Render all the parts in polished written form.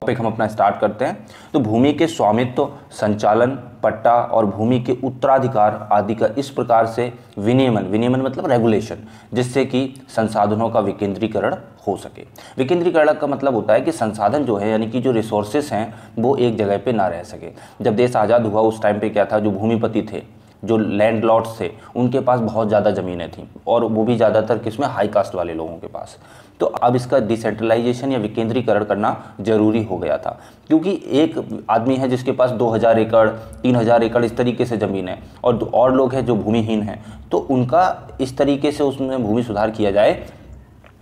Topic हम अपना start करते हैं। तो भूमि के स्वामित्व, संचालन, पट्टा और भूमि के उत्तराधिकार आदि का इस प्रकार से विनियमन मतलब रेगुलेशन, जिससे कि संसाधनों का विकेंद्रीकरण हो सके। विकेंद्रीकरण का मतलब होता है कि संसाधन जो है यानी कि जो रिसोर्सेस हैं वो एक जगह पे ना रह सके। जब देश आज़ाद हुआ उस टाइम पे क्या था, जो भूमिपति थे, जो लैंड लॉर्ड्स थे, उनके पास बहुत ज़्यादा ज़मीनें थीं और वो भी ज़्यादातर किसमें, हाई कास्ट वाले लोगों के पास। तो अब इसका डिसेंट्रलाइजेशन या विकेंद्रीकरण करना जरूरी हो गया था, क्योंकि एक आदमी है जिसके पास 2000 एकड़ 3000 एकड़ इस तरीके से ज़मीन है और लोग हैं जो भूमिहीन हैं, तो उनका इस तरीके से उसमें भूमि सुधार किया जाए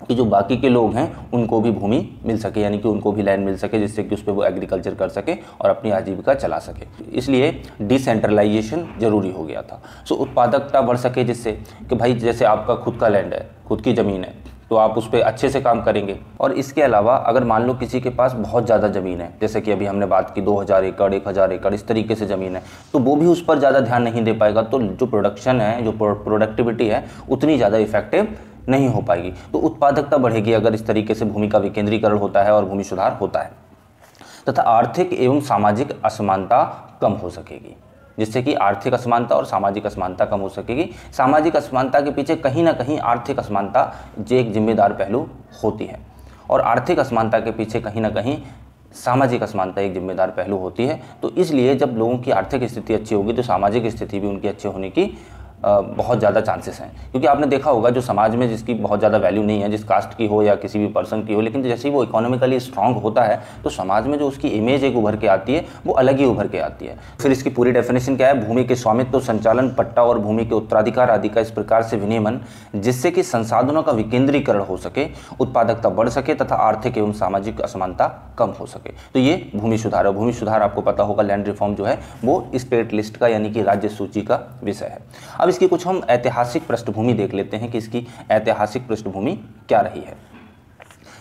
कि जो बाकी के लोग हैं उनको भी भूमि मिल सके, यानी कि उनको भी लैंड मिल सके, जिससे कि उस पर वो एग्रीकल्चर कर सके और अपनी आजीविका चला सके। इसलिए डिसेंट्रलाइजेशन जरूरी हो गया था। सो उत्पादकता बढ़ सके, जिससे कि भाई जैसे आपका खुद का लैंड है, खुद की ज़मीन है, तो आप उस पर अच्छे से काम करेंगे। और इसके अलावा अगर मान लो किसी के पास बहुत ज़्यादा ज़मीन है, जैसे कि अभी हमने बात की 2000 एकड़ 1000 एकड़ इस तरीके से ज़मीन है, तो वो भी उस पर ज़्यादा ध्यान नहीं दे पाएगा, तो जो प्रोडक्शन है, जो प्रोडक्टिविटी है, उतनी ज़्यादा इफेक्टिव नहीं हो पाएगी। तो उत्पादकता बढ़ेगी अगर इस तरीके से भूमि का विकेंद्रीकरण होता है और भूमि सुधार होता है, तथा आर्थिक एवं सामाजिक असमानता कम हो सकेगी, जिससे कि आर्थिक असमानता और सामाजिक असमानता कम हो सकेगी। सामाजिक असमानता के पीछे कहीं ना कहीं आर्थिक असमानता जो एक जिम्मेदार पहलू होती है, और आर्थिक असमानता के पीछे कहीं ना कहीं सामाजिक असमानता एक जिम्मेदार पहलू होती है। तो इसलिए जब लोगों की आर्थिक स्थिति अच्छी होगी तो सामाजिक स्थिति भी उनकी अच्छी होने की बहुत ज़्यादा चांसेस हैं। क्योंकि आपने देखा होगा जो समाज में जिसकी बहुत ज़्यादा वैल्यू नहीं है, जिस कास्ट की हो या किसी भी पर्सन की हो, लेकिन जैसे ही वो इकोनॉमिकली स्ट्रांग होता है तो समाज में जो उसकी इमेज एक उभर के आती है वो अलग ही उभर के आती है। फिर इसकी पूरी डेफिनेशन क्या है, भूमि के स्वामित्व, संचालन, पट्टा और भूमि के उत्तराधिकार आदि का इस प्रकार से विनियमन, जिससे कि संसाधनों का विकेंद्रीकरण हो सके, उत्पादकता बढ़ सके तथा आर्थिक एवं सामाजिक असमानता कम हो सके। तो ये भूमि सुधार है। भूमि सुधार आपको पता होगा, लैंड रिफॉर्म जो है वो स्टेट लिस्ट का यानी कि राज्य सूची का विषय है। अब इसकी कुछ हम ऐतिहासिक पृष्ठभूमि देख लेते हैं कि इसकी ऐतिहासिक पृष्ठभूमि क्या रही है।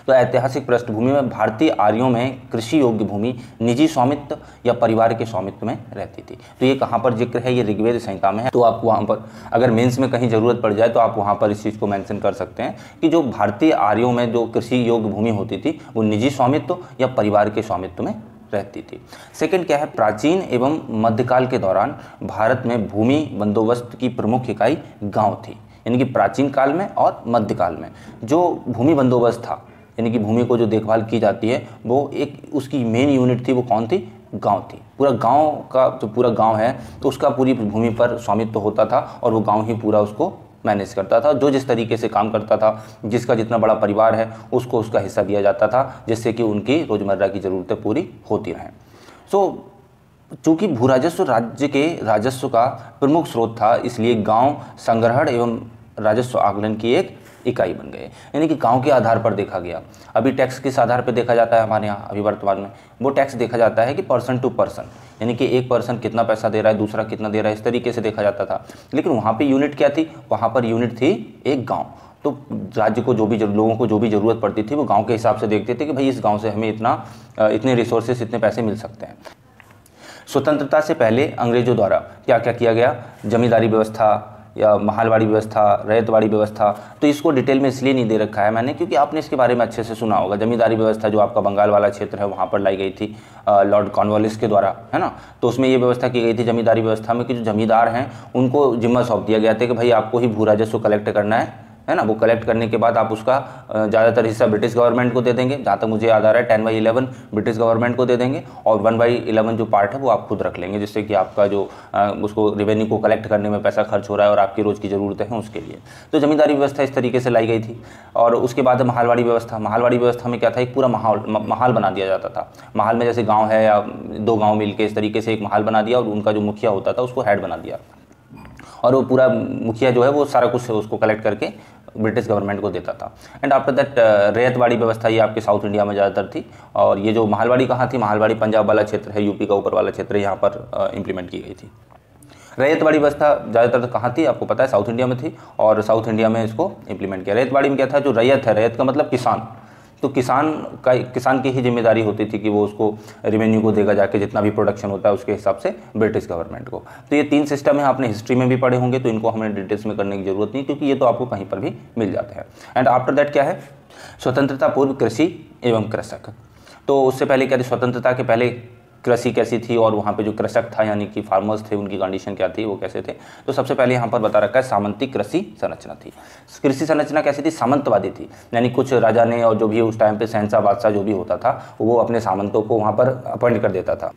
तो ऐतिहासिक पृष्ठभूमि में भारतीय आर्यों में कृषि योग्य भूमि निजी स्वामित्व या परिवार के स्वामित्व में रहती थी। तो ये कहाँ पर जिक्र है, ये ऋग्वेद संहिता में है। तो आप वहाँ पर अगर मेंस में कहीं ज़रूरत पड़ जाए तो आप वहाँ पर इस चीज़ को मेंशन कर सकते हैं कि जो भारतीय आर्यों में जो कृषि योग्य भूमि होती थी वो निजी स्वामित्व या परिवार के स्वामित्व में रहती थी। सेकंड क्या है, प्राचीन एवं मध्यकाल के दौरान भारत में भूमि बंदोबस्त की प्रमुख इकाई गांव थी। यानी कि प्राचीन काल में और मध्यकाल में जो भूमि बंदोबस्त था, यानी कि भूमि को जो देखभाल की जाती है, वो एक उसकी मेन यूनिट थी, वो कौन थी, गांव थी। पूरा गांव का जो पूरा गांव है तो उसका पूरी भूमि पर स्वामित्व होता था और वो गांव ही पूरा उसको मैनेज करता था। जो जिस तरीके से काम करता था, जिसका जितना बड़ा परिवार है उसको उसका हिस्सा दिया जाता था, जिससे कि उनकी रोज़मर्रा की ज़रूरतें पूरी होती रहें। सो चूँकि भू राजस्व राज्य के राजस्व का प्रमुख स्रोत था, इसलिए गांव संग्रहण एवं राजस्व आकलन की एक इकाई बन गए। यानी कि गांव के आधार पर देखा गया। अभी टैक्स किस आधार पर देखा जाता है हमारे यहाँ, अभी वर्तमान में वो टैक्स देखा जाता है कि पर्सन टू पर्सन, यानी कि एक पर्सन कितना पैसा दे रहा है, दूसरा कितना दे रहा है, इस तरीके से देखा जाता था। लेकिन वहाँ पे यूनिट क्या थी, वहाँ पर यूनिट थी एक गांव। तो राज्य को जो भी लोगों को जो भी ज़रूरत पड़ती थी वो गांव के हिसाब से देखते थे कि भाई इस गांव से हमें इतने रिसोर्सेस, इतने पैसे मिल सकते हैं। स्वतंत्रता से पहले अंग्रेजों द्वारा क्या क्या किया गया, जमींदारी व्यवस्था या महलवाड़ी व्यवस्था, रैयतवाड़ी व्यवस्था, तो इसको डिटेल में इसलिए नहीं दे रखा है मैंने क्योंकि आपने इसके बारे में अच्छे से सुना होगा। जमींदारी व्यवस्था जो आपका बंगाल वाला क्षेत्र है वहाँ पर लाई गई थी लॉर्ड कॉर्नवालिस के द्वारा, है ना। तो उसमें ये व्यवस्था की गई थी जमींदारी व्यवस्था में कि जो जमींदार हैं उनको जिम्मा सौंप दिया गया था कि भाई आपको ही भू राजस्व कलेक्ट करना है ना। वो कलेक्ट करने के बाद आप उसका ज़्यादातर हिस्सा ब्रिटिश गवर्नमेंट को दे देंगे, जहाँ तक मुझे याद आ रहा है 10/11 ब्रिटिश गवर्नमेंट को दे देंगे और 1/11 जो पार्ट है वो आप खुद रख लेंगे, जिससे कि आपका जो उसको रेवेन्यू को कलेक्ट करने में पैसा खर्च हो रहा है और आपकी रोज़ की ज़रूरतें हैं उसके लिए। तो जमींदारी व्यवस्था इस तरीके से लाई गई थी। और उसके बाद महलवाड़ी व्यवस्था। महलवाड़ी व्यवस्था में क्या था, एक पूरा महल बना दिया जाता था। महल में जैसे गाँव है या 2 गाँव मिल के इस तरीके से एक महल बना दिया और उनका जो मुखिया होता था उसको हेड बना दिया, और वो पूरा मुखिया जो है वो सारा कुछ उसको कलेक्ट करके ब्रिटिश गवर्नमेंट को देता था। एंड आफ्टर दैट रैयतवाड़ी व्यवस्था, ये आपके साउथ इंडिया में ज़्यादातर थी। और ये जो महलवाड़ी कहाँ थी, महलवाड़ी पंजाब वाला क्षेत्र है, यूपी का ऊपर वाला क्षेत्र, यहाँ पर इम्प्लीमेंट की गई थी। रैयतवाड़ी व्यवस्था ज़्यादातर कहाँ थी, आपको पता है, साउथ इंडिया में थी और साउथ इंडिया में इसको इम्प्लीमेंट किया। रैयतवाड़ी में क्या था, जो रैयत है, रैयत का मतलब किसान, तो किसान की ही जिम्मेदारी होती थी कि वो उसको रेवेन्यू को देगा जाके, जितना भी प्रोडक्शन होता है उसके हिसाब से ब्रिटिश गवर्नमेंट को। तो ये 3 सिस्टम है, आपने हिस्ट्री में भी पढ़े होंगे, तो इनको हमें डिटेल्स में करने की जरूरत नहीं क्योंकि ये तो आपको कहीं पर भी मिल जाते हैं। एंड आफ्टर दैट क्या है, स्वतंत्रता पूर्व कृषि एवं कृषक। तो उससे पहले क्या थी, स्वतंत्रता के पहले कृषि कैसी थी और वहाँ पे जो कृषक था यानी कि फार्मर्स थे उनकी कंडीशन क्या थी, वो कैसे थे। तो सबसे पहले यहाँ पर बता रखा है सामंती कृषि संरचना थी। कृषि संरचना कैसी थी, सामंतवादी थी, यानी कुछ राजा ने और जो भी उस टाइम पे शहंशाह बादशाह जो भी होता था वो अपने सामंतों को वहाँ पर अपॉइंट कर देता था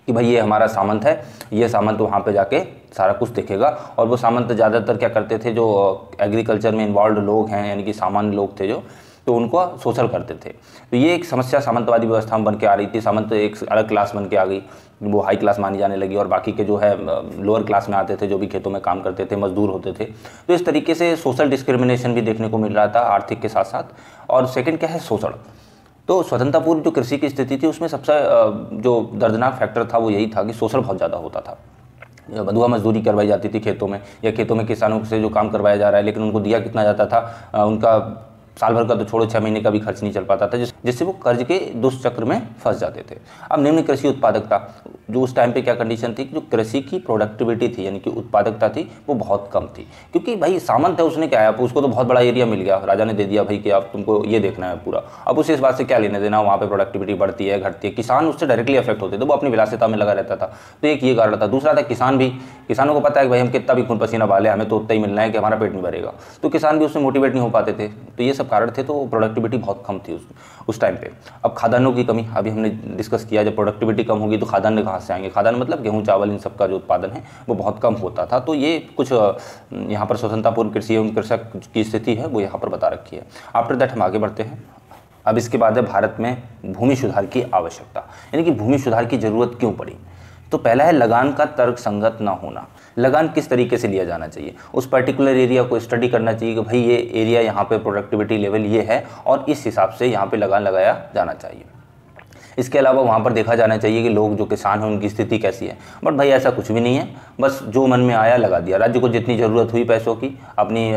कि भाई ये हमारा सामंत है, ये सामंत वहाँ पे जाके सारा कुछ देखेगा। और वो सामंत ज़्यादातर क्या करते थे, जो एग्रीकल्चर में इन्वॉल्व लोग हैं यानी कि सामान्य लोग थे जो, तो उनको शोषण करते थे। तो ये एक समस्या सामंतवादी व्यवस्था में बन के आ रही थी। सामंत एक अलग क्लास बन के आ गई, वो हाई क्लास मानी जाने लगी और बाकी के जो है लोअर क्लास में आते थे, जो भी खेतों में काम करते थे, मजदूर होते थे। तो इस तरीके से सोशल डिस्क्रिमिनेशन भी देखने को मिल रहा था आर्थिक के साथ साथ। और सेकंड क्या है, शोषण। तो स्वतंत्रता पूर्व जो कृषि की स्थिति थी उसमें सबसे जो दर्दनाक फैक्टर था वो यही था कि शोषण बहुत ज़्यादा होता था। बंधुआ मजदूरी करवाई जाती थी खेतों में, या खेतों में किसानों से जो काम करवाया जा रहा है लेकिन उनको दिया कितना जाता था, उनका साल भर का तो छोड़ो 6 महीने का भी खर्च नहीं चल पाता था, जिससे वो कर्ज के दुष्चक्र में फंस जाते थे। अब निम्न कृषि उत्पादकता, जो उस टाइम पे क्या कंडीशन थी कि जो कृषि की प्रोडक्टिविटी थी यानी कि उत्पादकता थी वो बहुत कम थी। क्योंकि भाई सामंत है, उसने क्या है, उसको तो बहुत बड़ा एरिया मिल गया, राजा ने दे दिया भाई कि आप तुमको ये देखना है पूरा। अब उसे इस बात से क्या लेने देना, वहाँ पे प्रोडक्टिविटी बढ़ती है घटती है, किसान उससे डायरेक्टली अफेक्ट होते थे, वो अपनी विलासिता में लगा रहता था। तो एक ये कारण था। दूसरा था किसान भी, किसानों को पता है कि भाई हम कितना भी खून पसीना बहा लें हमें तो उतना ही मिलना है कि हमारा पेट नहीं भरेगा, तो किसान भी उसमें मोटिवेट नहीं हो पाते थे। तो ये सब कारण थे, तो प्रोडक्टिविटी बहुत कम थी उस टाइम पे। अब खाद्यान्नों की कमी, अभी हमने डिस्कस किया, जब प्रोडक्टिविटी कम होगी तो खाद्यान्न कहाँ से आएंगे, खाद्यान्न मतलब गेहूं चावल इन सब का जो उत्पादन है वो बहुत कम होता था। तो ये कुछ यहाँ पर स्वतंत्रता पूर्व कृषि एवं कृषक की स्थिति है वो यहाँ पर बता रखी है। आफ्टर दैट हम आगे बढ़ते हैं। अब इसके बाद है भारत में भूमि सुधार की आवश्यकता, यानी कि भूमि सुधार की जरूरत क्यों पड़ी। तो पहला है लगान का तर्क संगत ना होना। लगान किस तरीके से लिया जाना चाहिए, उस पर्टिकुलर एरिया को स्टडी करना चाहिए कि भाई ये एरिया यहाँ पे प्रोडक्टिविटी लेवल ये है और इस हिसाब से यहाँ पे लगान लगाया जाना चाहिए। इसके अलावा वहाँ पर देखा जाना चाहिए कि लोग जो किसान हैं उनकी स्थिति कैसी है। बट भाई ऐसा कुछ भी नहीं है, बस जो मन में आया लगा दिया। राज्य को जितनी ज़रूरत हुई पैसों की अपनी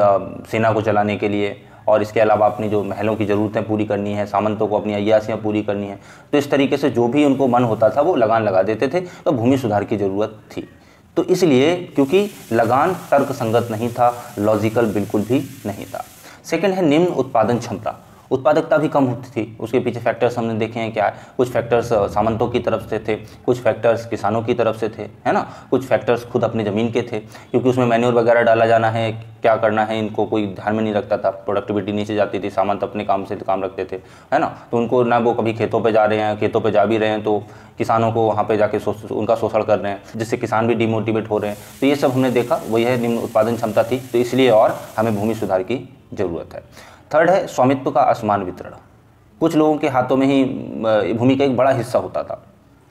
सेना को चलाने के लिए, और इसके अलावा अपनी जो महलों की ज़रूरतें पूरी करनी है, सामंतों को अपनी अय्यासियाँ पूरी करनी है, तो इस तरीके से जो भी उनको मन होता था वो लगान लगा देते थे। तो भूमि सुधार की ज़रूरत थी। तो इसलिए क्योंकि लगान तर्क संगत नहीं था, लॉजिकल बिल्कुल भी नहीं था। सेकंड है निम्न उत्पादन क्षमता। उत्पादकता भी कम होती थी। उसके पीछे फैक्टर्स हमने देखे हैं क्या है, कुछ फैक्टर्स सामंतों की तरफ से थे, कुछ फैक्टर्स किसानों की तरफ से थे, है ना, कुछ फैक्टर्स खुद अपनी ज़मीन के थे, क्योंकि उसमें मैन्योर वगैरह डाला जाना है, क्या करना है, इनको कोई ध्यान में नहीं रखता था। प्रोडक्टिविटी नीचे जाती थी, सामंत अपने काम से काम रखते थे, है ना। तो उनको ना वो कभी खेतों पर जा रहे हैं, खेतों पर जा भी रहे हैं तो किसानों को वहाँ पे जाके उनका शोषण कर रहे हैं, जिससे किसान भी डिमोटिवेट हो रहे हैं। तो ये सब हमने देखा, वही है निम्न उत्पादन क्षमता थी। तो इसलिए और हमें भूमि सुधार की ज़रूरत है। थर्ड है स्वामित्व का असमान वितरण। कुछ लोगों के हाथों में ही भूमि का एक बड़ा हिस्सा होता था,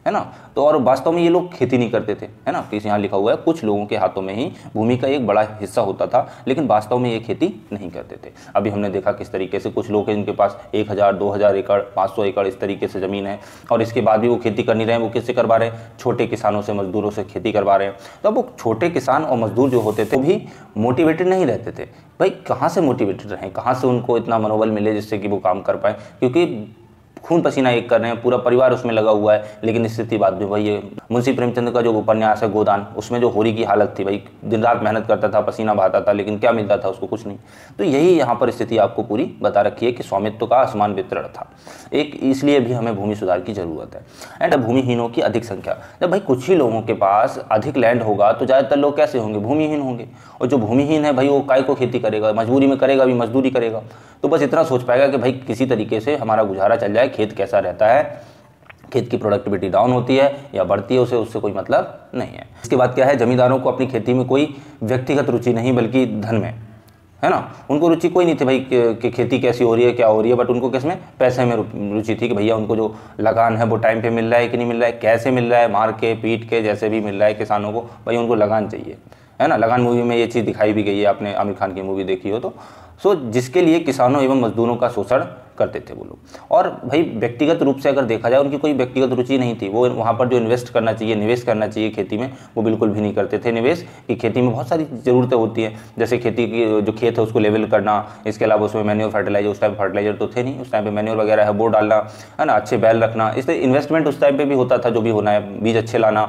है ना। तो और वास्तव में ये लोग खेती नहीं करते थे, है ना। किसी यहाँ लिखा हुआ है कुछ लोगों के हाथों में ही भूमि का एक बड़ा हिस्सा होता था, लेकिन वास्तव में ये खेती नहीं करते थे। अभी हमने देखा किस तरीके से कुछ लोग हैं जिनके पास 1000, 2000 एकड़, 500 एकड़ इस तरीके से ज़मीन है, और इसके बाद भी वो खेती कर नहीं रहे हैं। वो किससे करवा रहे हैं, छोटे किसानों से, मजदूरों से खेती करवा रहे हैं। तो अब वो छोटे किसान और मजदूर जो होते थे वो भी मोटिवेटेड नहीं रहते थे। भाई कहाँ से मोटिवेटेड रहें, कहाँ से उनको इतना मनोबल मिले जिससे कि वो काम कर पाए, क्योंकि खून पसीना एक कर रहे हैं, पूरा परिवार उसमें लगा हुआ है। लेकिन स्थिति बाद में भाई ये मुंशी प्रेमचंद का जो उपन्यास है गोदान, उसमें जो होरी की हालत थी, भाई दिन रात मेहनत करता था, पसीना बहाता था, लेकिन क्या मिलता था उसको, कुछ नहीं। तो यही यहाँ पर स्थिति आपको पूरी बता रखी है कि स्वामित्व का असमान वितरण था एक, इसलिए भी हमें भूमि सुधार की जरूरत है। एंड भूमिहीनों की अधिक संख्या। जब भाई कुछ ही लोगों के पास अधिक लैंड होगा तो ज़्यादातर लोग कैसे होंगे, भूमिहीन होंगे। और जो भूमिहीन है भाई वो काय को खेती करेगा, मजबूरी में करेगा, भी मजदूरी करेगा। तो बस इतना सोच पाएगा कि भाई किसी तरीके से हमारा गुजारा चल जाए। खेत कैसा रहता है, खेत की प्रोडक्टिविटी डाउन होती है या बढ़ती है, उससे कोई मतलब नहीं है। इसके बाद क्या है, जमींदारों को अपनी खेती में कोई व्यक्तिगत रुचि नहीं बल्कि धन में, है ना। उनको रुचि कोई नहीं थी भाई कि खेती कैसी हो रही है, क्या हो रही है, बट उनको किसमें, पैसे में रुचि थी कि भैया उनको जो लगान है वो टाइम पे मिल रहा है कि नहीं मिल रहा है, कैसे मिल रहा है, मार के पीट के जैसे भी मिल रहा है किसानों को, भाई उनको लगान चाहिए, है ना। लगान मूवी में ये चीज़ दिखाई भी गई है, आपने आमिर खान की मूवी देखी हो तो। जिसके लिए किसानों एवं मजदूरों का शोषण करते थे वो लोग। और भाई व्यक्तिगत रूप से अगर देखा जाए उनकी कोई व्यक्तिगत रुचि नहीं थी। वो वहाँ पर जो इन्वेस्ट करना चाहिए, निवेश करना चाहिए खेती में, वो बिल्कुल भी नहीं करते थे निवेश। कि खेती में बहुत सारी ज़रूरतें होती हैं, जैसे खेती की जो खेत है उसको लेवल करना, इसके अलावा उसमें मैन्योर फर्टिलाइजर, उस टाइम फर्टिलाइजर तो थे नहीं, उस टाइम पे मैन्योर वगैरह है वो डालना, है ना, अच्छे बैल रखना, इससे इन्वेस्टमेंट उस टाइम पे भी होता था, जो भी होना है, बीज अच्छे लाना।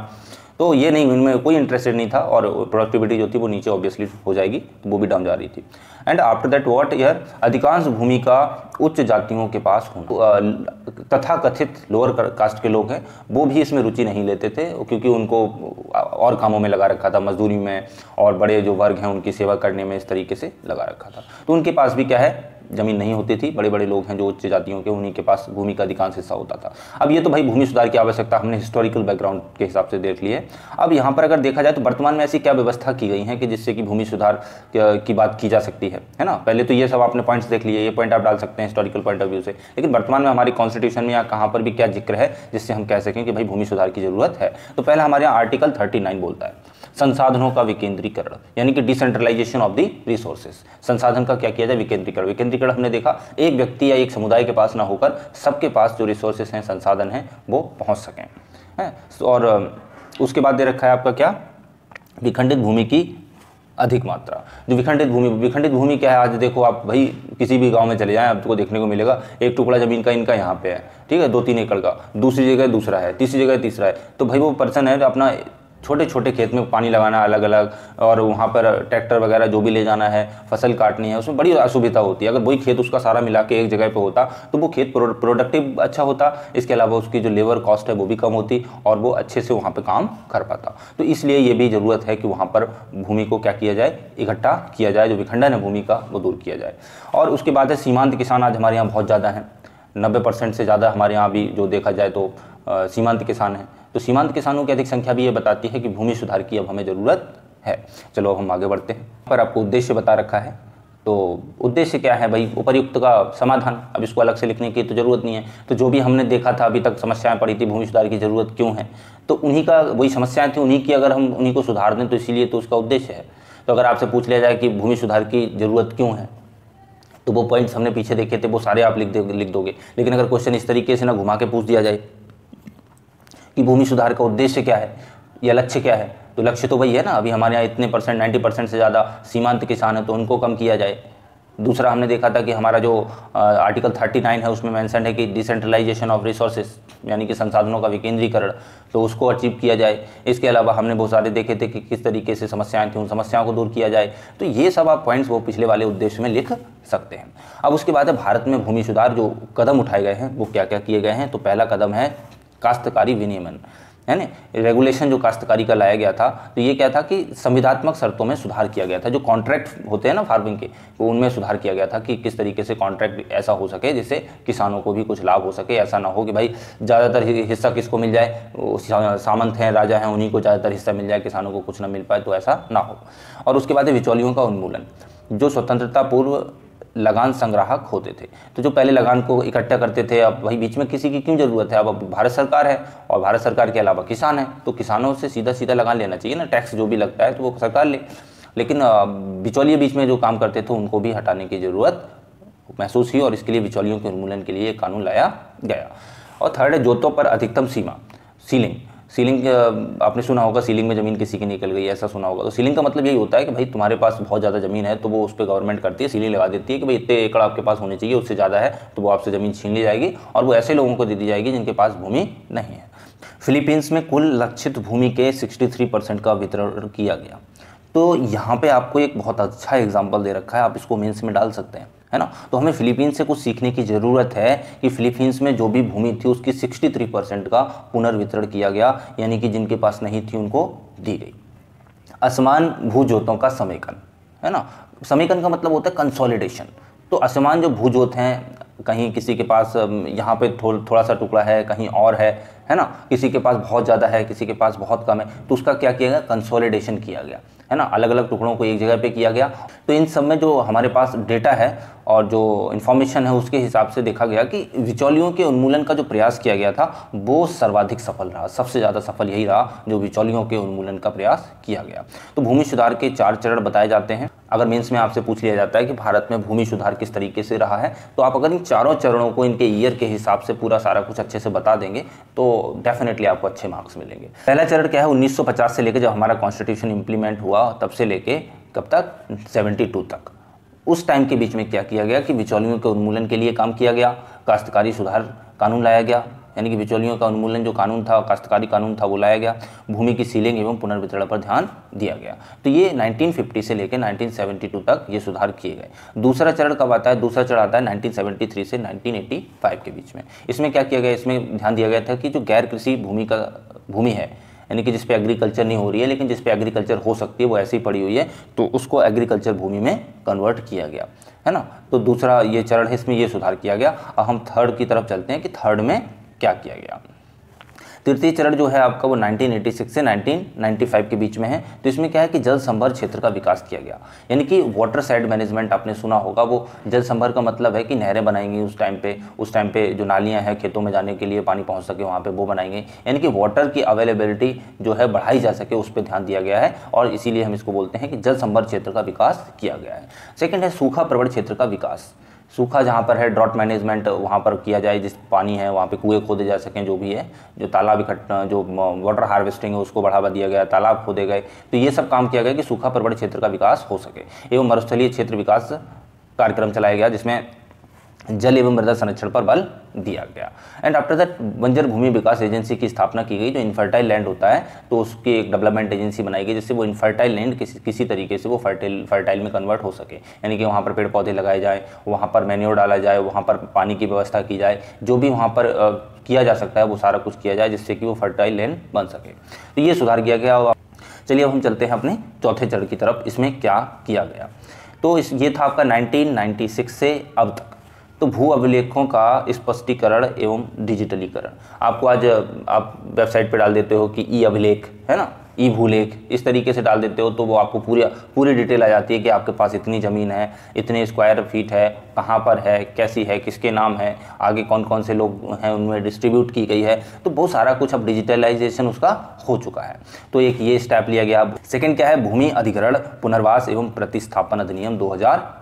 तो ये नहीं, उनमें कोई इंटरेस्टेड नहीं था और प्रोडक्टिविटी जो थी वो नीचे ऑब्वियसली हो जाएगी, तो वो भी डाउन जा रही थी। एंड आफ्टर दैट व्हाट, यार अधिकांश भूमि का उच्च जातियों के पास होना, तथा कथित लोअर कास्ट के लोग हैं वो भी इसमें रुचि नहीं लेते थे, क्योंकि उनको और कामों में लगा रखा था, मजदूरी में, और बड़े जो वर्ग हैं उनकी सेवा करने में इस तरीके से लगा रखा था। तो उनके पास भी क्या है, जमीन नहीं होती थी। बड़े बड़े लोग हैं जो उच्च जातियों के, उन्हीं के पास भूमि का अधिकांश हिस्सा होता था। अब ये तो भाई भूमि सुधार की आवश्यकता हमने हिस्टोरिकल बैकग्राउंड के हिसाब से देख ली है। अब यहाँ पर अगर देखा जाए तो वर्तमान में ऐसी क्या व्यवस्था की गई है कि जिससे कि भूमि सुधार की बात की जा सकती है ना। पहले तो ये सब आपने पॉइंट्स देख लिए, ये पॉइंट आप डाल सकते हैं हिस्टोरिकल पॉइंट ऑफ व्यू से, लेकिन वर्तमान में हमारी कॉन्स्टिट्यूशन में या कहाँ पर भी क्या जिक्र है जिससे हम कह सकें कि भाई भूमि सुधार की जरूरत है। तो पहला हमारे यहाँ आर्टिकल 39 बोलता है संसाधनों का विकेंद्रीकरण, यानी कि डिसेंट्रलाइजेशन ऑफ द रिसोर्सेज। संसाधन का क्या किया जाए, विकेंद्रीकरण। विकेंद्रीकरण हमने देखा एक व्यक्ति या एक समुदाय के पास ना होकर सबके पास जो रिसोर्सेज हैं, संसाधन हैं, वो पहुंच सकें, हैं। और उसके बाद दे रखा है आपका क्या, विखंडित भूमि की अधिक मात्रा। जो विखंडित भूमि क्या है, आज देखो आप भाई किसी भी गांव में चले जाएं आपको देखने को मिलेगा एक टुकड़ा जमीन का इनका यहाँ पे है, ठीक है, 2-3 एकड़ का, दूसरी जगह दूसरा है, तीसरी जगह तीसरा है। तो भाई वो पर्सन है अपना छोटे छोटे खेत में पानी लगाना अलग अलग, और वहाँ पर ट्रैक्टर वगैरह जो भी ले जाना है, फसल काटनी है, उसमें बड़ी असुविधा होती है। अगर वही खेत उसका सारा मिला के एक जगह पे होता तो वो खेत प्रोडक्टिव अच्छा होता, इसके अलावा उसकी जो लेबर कॉस्ट है वो भी कम होती और वो अच्छे से वहाँ पे काम कर पाता। तो इसलिए ये भी ज़रूरत है कि वहाँ पर भूमि को क्या किया जाए, इकट्ठा किया जाए, जो विखंडन है भूमि का वो दूर किया जाए। और उसके बाद है सीमांत किसान आज हमारे यहाँ बहुत ज़्यादा हैं, 90% से ज़्यादा हमारे यहाँ भी जो देखा जाए तो सीमांत किसान हैं। तो सीमांत किसानों की अधिक संख्या भी ये बताती है कि भूमि सुधार की अब हमें ज़रूरत है। चलो अब हम आगे बढ़ते हैं। पर आपको उद्देश्य बता रखा है, तो उद्देश्य क्या है भाई, उपर्युक्त का समाधान। अब इसको अलग से लिखने की तो ज़रूरत नहीं है। तो जो भी हमने देखा था अभी तक समस्याएं पड़ी थी, भूमि सुधार की ज़रूरत क्यों है, तो उन्हीं का वही समस्याएं थी, उन्हीं की अगर हम उन्हीं को सुधार दें तो इसीलिए तो उसका उद्देश्य है। तो अगर आपसे पूछ लिया जाए कि भूमि सुधार की ज़रूरत क्यों है, तो वो पॉइंट्स हमने पीछे देखे थे वो सारे आप लिख दोगे। लेकिन अगर क्वेश्चन इस तरीके से ना घुमा के पूछ दिया जाए कि भूमि सुधार का उद्देश्य क्या है या लक्ष्य क्या है, तो लक्ष्य तो वही है ना, अभी हमारे यहाँ इतने परसेंट 90% से ज़्यादा सीमांत किसान है तो उनको कम किया जाए। दूसरा हमने देखा था कि हमारा जो आर्टिकल 39 है उसमें मेंशन है कि डिसेंट्रलाइजेशन ऑफ रिसोर्सेज, यानी कि संसाधनों का विकेंद्रीकरण, तो उसको अचीव किया जाए। इसके अलावा हमने बहुत सारे देखे थे कि किस तरीके से समस्याएं थी, उन समस्याओं को दूर किया जाए। तो ये सब आप पॉइंट्स वो पिछले वाले उद्देश्य में लिख सकते हैं। अब उसके बाद है भारत में भूमि सुधार जो कदम उठाए गए हैं वो क्या क्या किए गए हैं। तो पहला कदम है काश्तकारी विनियमन, है ना, रेगुलेशन जो काश्तकारी का लाया गया था। तो ये क्या था कि संविधात्मक शर्तों में सुधार किया गया था। जो कॉन्ट्रैक्ट होते हैं ना फार्मिंग के, वो उनमें सुधार किया गया था कि किस तरीके से कॉन्ट्रैक्ट ऐसा हो सके जिससे किसानों को भी कुछ लाभ हो सके। ऐसा ना हो कि भाई ज़्यादातर हिस्सा किसको मिल जाए, सामंत हैं, राजा हैं, उन्हीं को ज़्यादातर हिस्सा मिल जाए, किसानों को कुछ ना मिल पाए, तो ऐसा ना हो। और उसके बाद बिचौलियों का उन्मूलन। जो स्वतंत्रता पूर्व लगान संग्राहक होते थे, तो जो पहले लगान को इकट्ठा करते थे, अब वही बीच में किसी की क्यों ज़रूरत है। अब भारत सरकार है और भारत सरकार के अलावा किसान है, तो किसानों से सीधा सीधा लगान लेना चाहिए ना, टैक्स जो भी लगता है तो वो सरकार ले। लेकिन बिचौलिए बीच में जो काम करते थे उनको भी हटाने की ज़रूरत महसूस हुई और इसके लिए बिचौलियों के उन्मूलन के लिए एक कानून लाया गया। और थर्ड है जोतों पर अधिकतम सीमा, सीलिंग आपने सुना होगा, सीलिंग में ज़मीन किसी की निकल गई, ऐसा सुना होगा। तो सीलिंग का मतलब यही होता है कि भाई तुम्हारे पास बहुत ज़्यादा ज़मीन है तो वो उस पर गवर्नमेंट करती है, सीलिंग लगा देती है कि भाई इतने एकड़ आपके पास होने चाहिए, उससे ज़्यादा है तो वो आपसे ज़मीन छीन ली जाएगी और वो ऐसे लोगों को दे दी जाएगी जिनके पास भूमि नहीं है। फिलीपींस में कुल लक्षित भूमि के 63% का वितरण किया गया। तो यहाँ पर आपको एक बहुत अच्छा एग्जाम्पल दे रखा है, आप इसको मेंस में डाल सकते हैं, है ना। तो हमें फिलीपींस से कुछ सीखने की ज़रूरत है कि फिलीपींस में जो भी भूमि थी उसकी 63% का पुनर्वितरण किया गया, यानी कि जिनके पास नहीं थी उनको दी गई। असमान भूजोतों का समेकन, है ना। समेकन का मतलब होता है कंसोलिडेशन। तो असमान जो भूजोत हैं, कहीं किसी के पास यहाँ पे थोड़ा सा टुकड़ा है, कहीं और है ना, किसी के पास बहुत ज़्यादा है, किसी के पास बहुत कम है, तो उसका क्या किया गया, कंसोलिडेशन किया गया, है ना। अलग अलग टुकड़ों को एक जगह पे किया गया। तो इन सब में जो हमारे पास डेटा है और जो इन्फॉर्मेशन है उसके हिसाब से देखा गया कि बिचौलियों के उन्मूलन का जो प्रयास किया गया था वो सर्वाधिक सफल रहा, सबसे ज़्यादा सफल यही रहा जो बिचौलियों के उन्मूलन का प्रयास किया गया। तो भूमि सुधार के 4 चरण बताए जाते हैं। अगर मेंस में आपसे पूछ लिया जाता है कि भारत में भूमि सुधार किस तरीके से रहा है, तो आप अगर इन चारों चरणों को इनके ईयर के हिसाब से पूरा सारा कुछ अच्छे से बता देंगे तो डेफिनेटली आपको अच्छे मार्क्स मिलेंगे। पहला चरण क्या है, 1950 से लेकर जब हमारा कॉन्स्टिट्यूशन इंप्लीमेंट हुआ तब से लेके कब तक, 72 तक। उस टाइम के बीच में क्या किया गया कि बिचौलियों के उन्मूलन के लिए काम किया गया, काश्तकारी सुधार कानून लाया गया, यानी कि बिचौलियों का उन्मूलन जो कानून था, काश्तकारी कानून था, वो लाया गया। भूमि की सीलिंग एवं पुनर्वितरण पर ध्यान दिया गया। तो ये 1950 से लेकर 1972 तक ये सुधार किए गए। दूसरा चरण कब आता है? दूसरा चरण आता है 1973 से 1985 के बीच में। इसमें क्या किया गया? इसमें ध्यान दिया गया था कि जो गैर कृषि भूमि है, यानी कि जिस पे एग्रीकल्चर नहीं हो रही है लेकिन जिस पे एग्रीकल्चर हो सकती है, वो ऐसी ही पड़ी हुई है, तो उसको एग्रीकल्चर भूमि में कन्वर्ट किया गया, है ना। तो दूसरा ये चरण है, इसमें ये सुधार किया गया। अब हम थर्ड की तरफ चलते हैं कि थर्ड में क्या किया गया। तृतीय चरण जो है आपका वो 1986 से 1995 के बीच में है। तो इसमें क्या है कि जल संभर क्षेत्र का विकास किया गया, यानी कि वाटर साइड मैनेजमेंट आपने सुना होगा। वो जल संभर का मतलब है कि नहरें बनाएंगी उस टाइम पे जो नालियां हैं खेतों में जाने के लिए, पानी पहुंच सके वहाँ पे, वो बनाएंगे, यानी कि वाटर की अवेलेबिलिटी जो है बढ़ाई जा सके, उस पर ध्यान दिया गया है। और इसीलिए हम इसको बोलते हैं कि जल संभर क्षेत्र का विकास किया गया है। सेकेंड है सूखा प्रवण क्षेत्र का विकास। सूखा जहाँ पर है, ड्रॉट मैनेजमेंट वहाँ पर किया जाए, जिस पानी है वहाँ पे कुएं खोदे जा सकें, जो भी है, जो तालाब इकट्ठा, जो वाटर हार्वेस्टिंग है उसको बढ़ावा दिया गया, तालाब खोदे गए। तो ये सब काम किया गया कि सूखा प्रवण क्षेत्र का विकास हो सके। एवं मरुस्थलीय क्षेत्र विकास कार्यक्रम चलाया गया, जिसमें जल एवं मृदा संरक्षण पर बल दिया गया। एंड आफ्टर दैट बंजर भूमि विकास एजेंसी की स्थापना की गई। जो इनफर्टाइल लैंड होता है तो उसकी एक डेवलपमेंट एजेंसी बनाई गई, जिससे वो इनफर्टाइल लैंड किसी तरीके से वो फर्टाइल में कन्वर्ट हो सके, यानी कि वहाँ पर पेड़ पौधे लगाए जाए, वहाँ पर मैन्योर डाला जाए, वहाँ पर पानी की व्यवस्था की जाए, जो भी वहाँ पर किया जा सकता है वो सारा कुछ किया जाए, जिससे कि वो फर्टाइल लैंड बन सके। तो ये सुधार किया गया। चलिए अब हम चलते हैं अपने चौथे चरण की तरफ। इसमें क्या किया गया? तो ये था आपका 1996 से अब तक। तो भू अभिलेखों का स्पष्टीकरण एवं डिजिटलीकरण। आपको आज आप वेबसाइट पे डाल देते हो कि ई अभिलेख, है ना, ई भूलेख, इस तरीके से डाल देते हो तो वो आपको पूरी डिटेल आ जाती है कि आपके पास इतनी ज़मीन है, इतने स्क्वायर फीट है, कहाँ पर है, कैसी है, किसके नाम है, आगे कौन कौन से लोग हैं, उनमें डिस्ट्रीब्यूट की गई है। तो बहुत सारा कुछ अब डिजिटलाइजेशन उसका हो चुका है। तो एक ये स्टेप लिया गया। सेकेंड क्या है? भूमि अधिग्रहण पुनर्वास एवं प्रतिस्थापन अधिनियम 2013।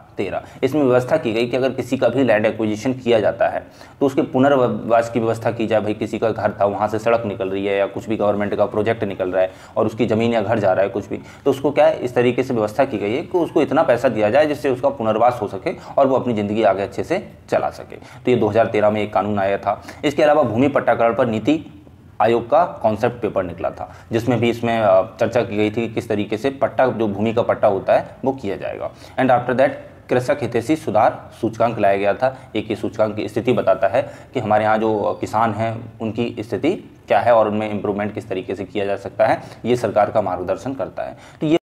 इसमें व्यवस्था की गई कि अगर किसी का भी लैंड एक्विजिशन किया जाता है तो उसके पुनर्वास की व्यवस्था की जाए। भाई किसी का घर था, वहाँ से सड़क निकल रही है या कुछ भी गवर्नमेंट का प्रोजेक्ट निकल रहा है और उसकी ज़मीन या घर जा रहा है कुछ भी, तो उसको क्या है, इस तरीके से व्यवस्था की गई है कि उसको इतना पैसा दिया जाए जिससे उसका पुनर्वास हो सके और वो अपनी ज़िंदगी आगे अच्छे से चला सके। तो ये 2013 में एक कानून आया था। इसके अलावा भूमि पट्टाकरण पर नीति आयोग का कॉन्सेप्ट पेपर निकला था, जिसमें भी इसमें चर्चा की गई थी कि किस तरीके से पट्टा, जो भूमि का पट्टा होता है, वो किया जाएगा। एंड आफ्टर दैट कृषक हितैषी सुधार सूचकांक लाया गया था। एक ये सूचकांक की स्थिति बताता है कि हमारे यहाँ जो किसान हैं उनकी स्थिति क्या है और उनमें इम्प्रूवमेंट किस तरीके से किया जा सकता है, ये सरकार का मार्गदर्शन करता है। तो ये